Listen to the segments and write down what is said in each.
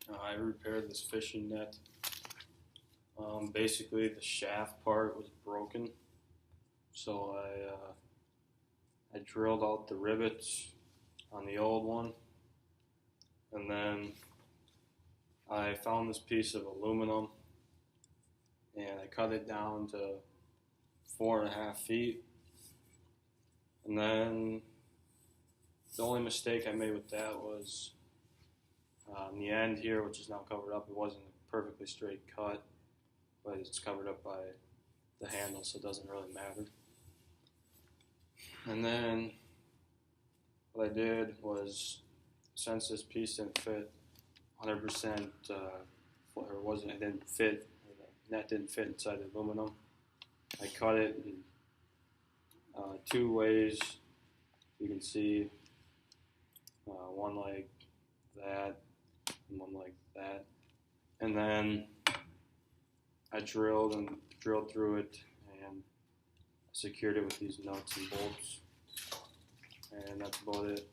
I repaired this fishing net. Basically, the shaft part was broken, so I drilled out the rivets on the old one, and then I found this piece of aluminum, and I cut it down to 4.5 feet, and then the only mistake I made with that was on the end here, which is now covered up. It wasn't a perfectly straight cut, but it's covered up by the handle, so it doesn't really matter. And then what I did was, since this piece didn't fit 100%, it didn't fit, the net didn't fit inside the aluminum, I cut it in two ways. You can see one like that and one like that, and then I drilled through it and secured it with these nuts and bolts, and that's about it.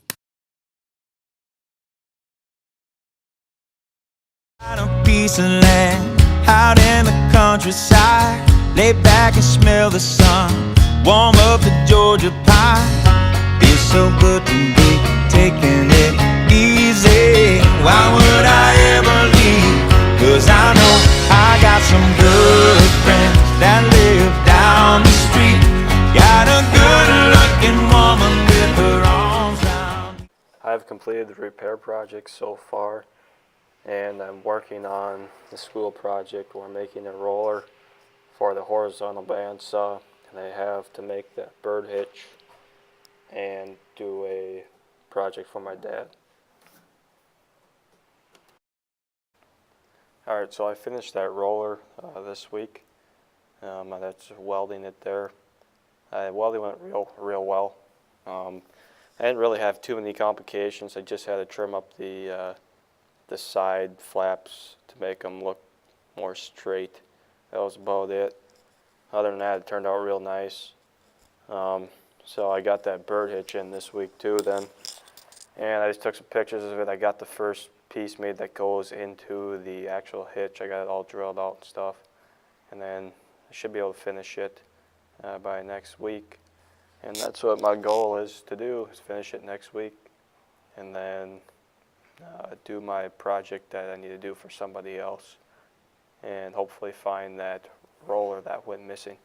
A piece of land out in the countryside, lay back and smell the sun, warm up the Georgia pie. Feels so good to be taking it easy. Why would I ever leave? 'Cause I know I got some good friends that live down the street. Got a good-looking woman with her arms round. I've completed the repair project so far, and I'm working on the school project. We're making a roller for the horizontal bandsaw, and I have to make that bird hitch and do a project for my dad. Alright, so I finished that roller this week. That's welding it there. Welding went real well. I didn't really have too many complications. I just had to trim up the side flaps to make them look more straight. That was about it. Other than that, it turned out real nice. So I got that bird hitch in this week too then, and I just took some pictures of it. I got the first piece made that goes into the actual hitch. I got it all drilled out and stuff, and then I should be able to finish it by next week. And that's what my goal is to do, is finish it next week, and then do my project that I need to do for somebody else, and hopefully find that roller that went missing.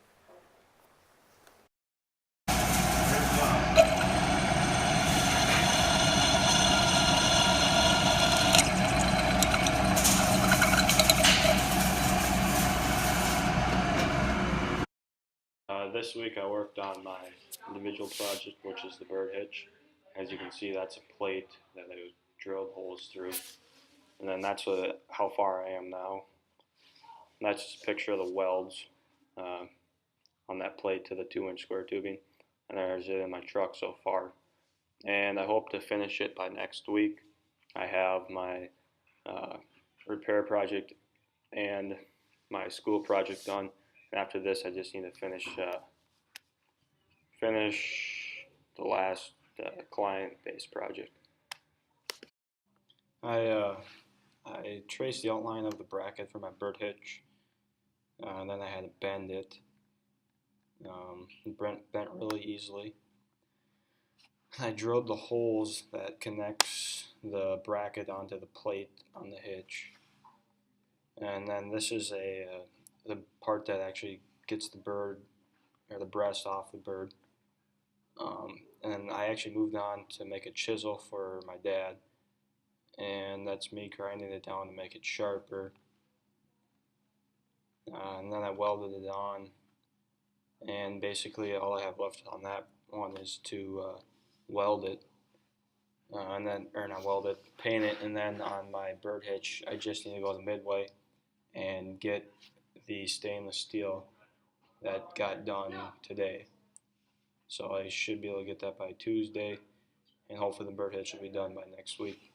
This week I worked on my individual project, which is the bird hitch. As you can see, that's a plate that I drilled holes through, and then that's how far I am now. And that's just a picture of the welds on that plate to the 2-inch square tubing, and there's it in my truck so far. And I hope to finish it by next week. I have my repair project and my school project done. And after this, I just need to finish the last client-based project. I traced the outline of the bracket for my bird hitch, and then I had to bend it. It bent really easily. I drilled the holes that connects the bracket onto the plate on the hitch, and then this is the part that actually gets the bird, or the breast, off the bird. And I actually moved on to make a chisel for my dad, and that's me grinding it down to make it sharper. And then I welded it on, and basically all I have left on that one is to weld it, and then, or not weld it, paint it. And then on my bird hitch, I just need to go to Midway and get the stainless steel that got done today. So I should be able to get that by Tuesday, and hopefully the bird hitch will be done by next week.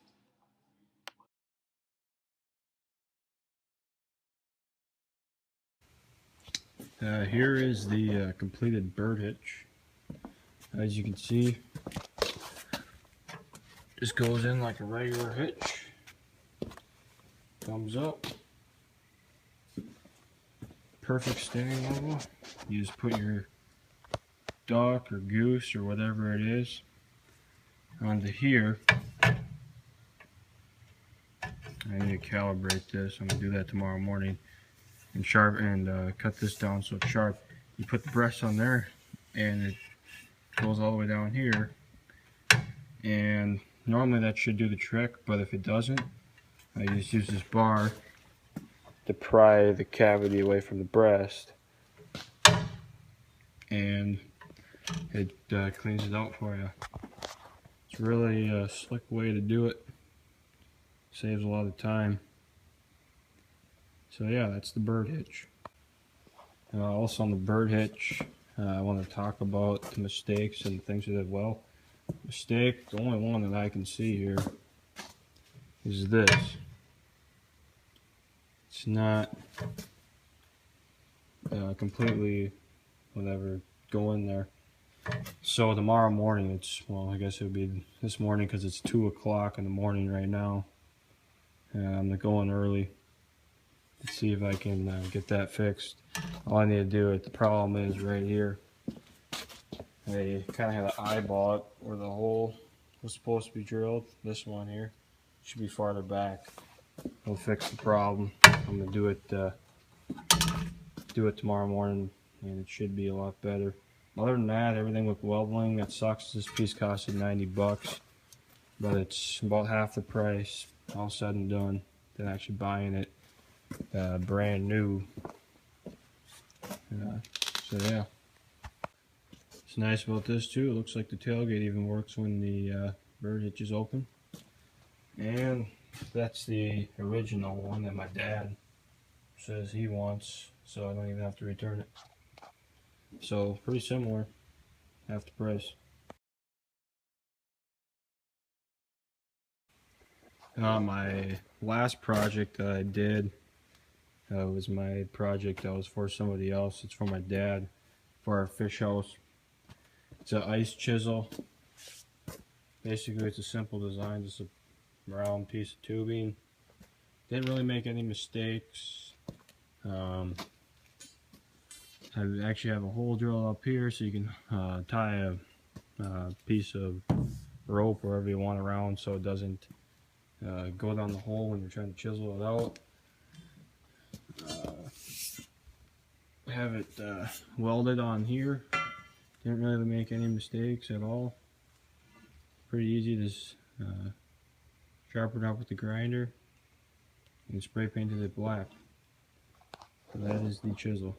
Here is the completed bird hitch. As you can see, just goes in like a regular hitch. Thumbs up. Perfect standing level. You just put your duck or goose or whatever it is onto here. I need to calibrate this. I'm gonna do that tomorrow morning and cut this down so it's sharp. You put the breast on there and it goes all the way down here, and normally that should do the trick, but if it doesn't, I just use this bar to pry the cavity away from the breast, and it cleans it out for you. It's really a slick way to do it. Saves a lot of time. So yeah, that's the bird hitch. Also on the bird hitch, I want to talk about the mistakes and things that did well. Mistake, the only one that I can see here is this. It's not completely whatever go in there. So tomorrow morning, well, I guess it would be this morning because it's 2 o'clock in the morning right now. I'm gonna go in early to see if I can get that fixed. All I need to do, the problem is right here. I kind of had to eyeball it where the hole was supposed to be drilled. This one here should be farther back. It'll fix the problem. I'm gonna do it tomorrow morning, and it should be a lot better. Other than that, everything with welding. That sucks. This piece costed $90, but it's about half the price, all said and done, than actually buying it brand new. So yeah, what's nice about this too, it looks like the tailgate even works when the bird hitch is open. And that's the original one that my dad says he wants, so I don't even have to return it. So pretty similar, half the price. My last project that I did was my project that was for somebody else. It's for my dad, for our fish house. It's an ice chisel. Basically, it's a simple design, just a round piece of tubing. Didn't really make any mistakes. I actually have a hole drill up here, so you can tie a piece of rope wherever you want around, so it doesn't go down the hole when you're trying to chisel it out. Have it welded on here. Didn't really make any mistakes at all. Pretty easy to just sharpen it up with the grinder and spray painted it black. So that is the chisel.